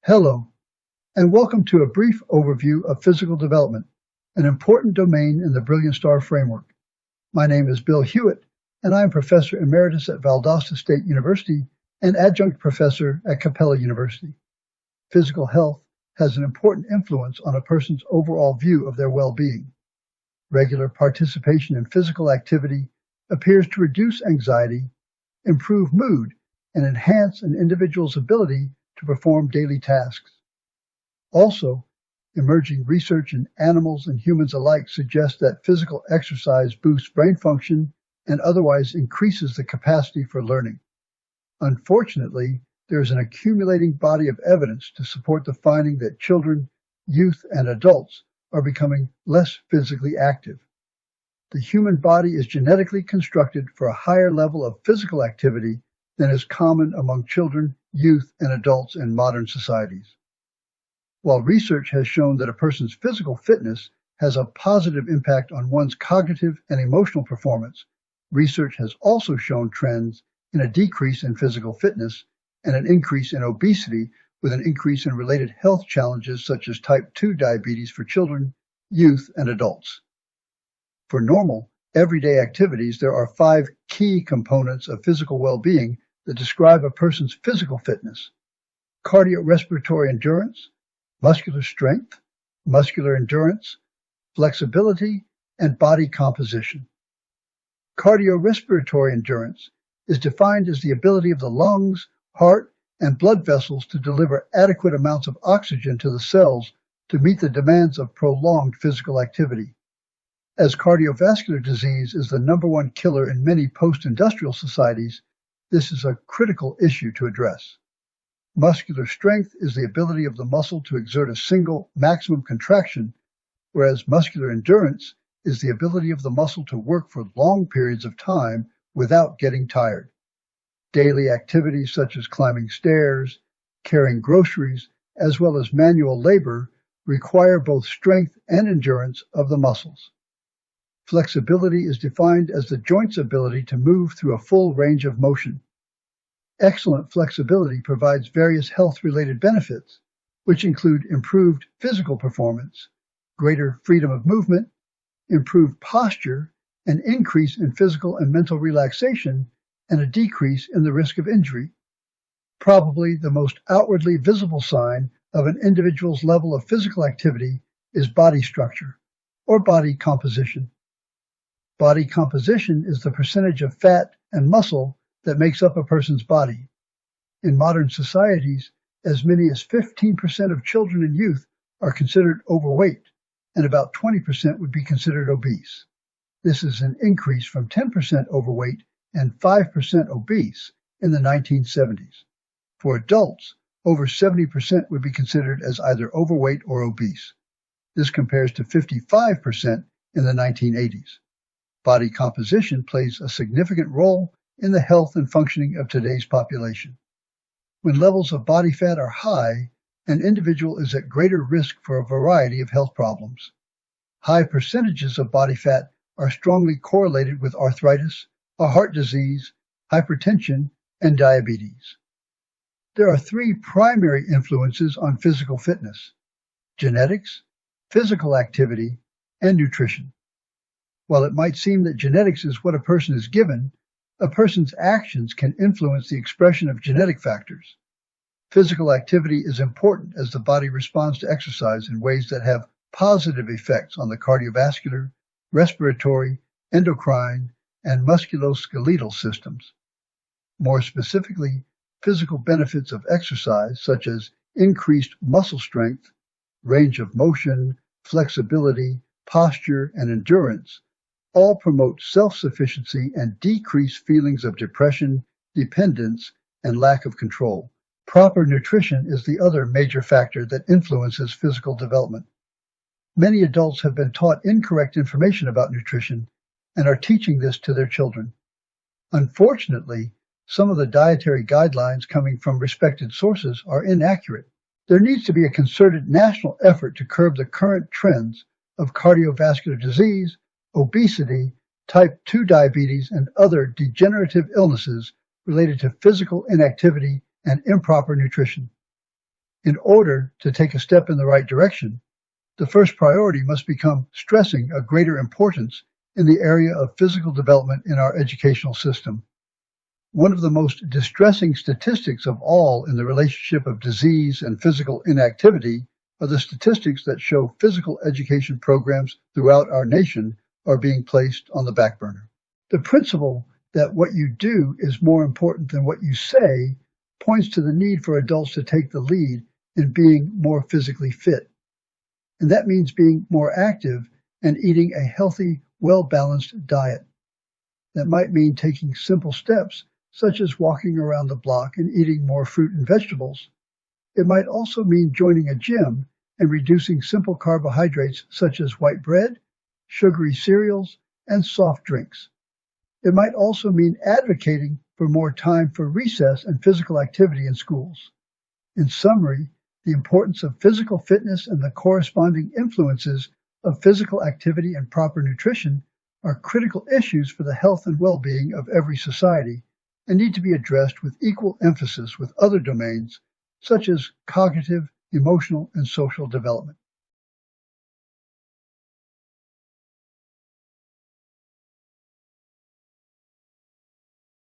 Hello, and welcome to a brief overview of physical development, an important domain in the Brilliant Star Framework. My name is Bill Hewitt, and I am Professor Emeritus at Valdosta State University and Adjunct Professor at Capella University. Physical health has an important influence on a person's overall view of their well-being. Regular participation in physical activity appears to reduce anxiety, improve mood, and enhance an individual's ability to perform daily tasks. Also, emerging research in animals and humans alike suggests that physical exercise boosts brain function and otherwise increases the capacity for learning. Unfortunately, there is an accumulating body of evidence to support the finding that children, youth, and adults are becoming less physically active. The human body is genetically constructed for a higher level of physical activity than is common among children, youth, and adults in modern societies. While research has shown that a person's physical fitness has a positive impact on one's cognitive and emotional performance, research has also shown trends in a decrease in physical fitness and an increase in obesity, with an increase in related health challenges such as type 2 diabetes for children, youth, and adults. For normal, everyday activities, there are 5 key components of physical well-being that describe a person's physical fitness: cardiorespiratory endurance, muscular strength, muscular endurance, flexibility, and body composition. Cardiorespiratory endurance is defined as the ability of the lungs, heart, and blood vessels to deliver adequate amounts of oxygen to the cells to meet the demands of prolonged physical activity. As cardiovascular disease is the #1 killer in many post-industrial societies, this is a critical issue to address. Muscular strength is the ability of the muscle to exert a single maximum contraction, whereas muscular endurance is the ability of the muscle to work for long periods of time without getting tired. Daily activities such as climbing stairs, carrying groceries, as well as manual labor require both strength and endurance of the muscles. Flexibility is defined as the joint's ability to move through a full range of motion. Excellent flexibility provides various health-related benefits, which include improved physical performance, greater freedom of movement, improved posture, an increase in physical and mental relaxation, and a decrease in the risk of injury. Probably the most outwardly visible sign of an individual's level of physical activity is body structure, or body composition. Body composition is the percentage of fat and muscle that makes up a person's body. In modern societies, as many as 15% of children and youth are considered overweight, and about 20% would be considered obese. This is an increase from 10% overweight and 5% obese in the 1970s. For adults, over 70% would be considered as either overweight or obese. This compares to 55% in the 1980s. Body composition plays a significant role in the health and functioning of today's population. When levels of body fat are high, an individual is at greater risk for a variety of health problems. High percentages of body fat are strongly correlated with arthritis, heart disease, hypertension, and diabetes. There are 3 primary influences on physical fitness: genetics, physical activity, and nutrition. While it might seem that genetics is what a person is given, a person's actions can influence the expression of genetic factors. Physical activity is important as the body responds to exercise in ways that have positive effects on the cardiovascular, respiratory, endocrine, and musculoskeletal systems. More specifically, physical benefits of exercise, such as increased muscle strength, range of motion, flexibility, posture, and endurance, all promote self-sufficiency and decrease feelings of depression, dependence, and lack of control. Proper nutrition is the other major factor that influences physical development. Many adults have been taught incorrect information about nutrition and are teaching this to their children. Unfortunately, some of the dietary guidelines coming from respected sources are inaccurate. There needs to be a concerted national effort to curb the current trends of cardiovascular disease, obesity, type 2 diabetes, and other degenerative illnesses related to physical inactivity and improper nutrition. In order to take a step in the right direction, the first priority must become stressing a greater importance in the area of physical development in our educational system. One of the most distressing statistics of all in the relationship of disease and physical inactivity are the statistics that show physical education programs throughout our nation are being placed on the back burner. The principle that what you do is more important than what you say points to the need for adults to take the lead in being more physically fit. And that means being more active and eating a healthy, well-balanced diet. That might mean taking simple steps, such as walking around the block and eating more fruit and vegetables. It might also mean joining a gym and reducing simple carbohydrates such as white bread, sugary cereals, and soft drinks. It might also mean advocating for more time for recess and physical activity in schools. In summary, the importance of physical fitness and the corresponding influences of physical activity and proper nutrition are critical issues for the health and well-being of every society and need to be addressed with equal emphasis with other domains such as cognitive, emotional, and social development.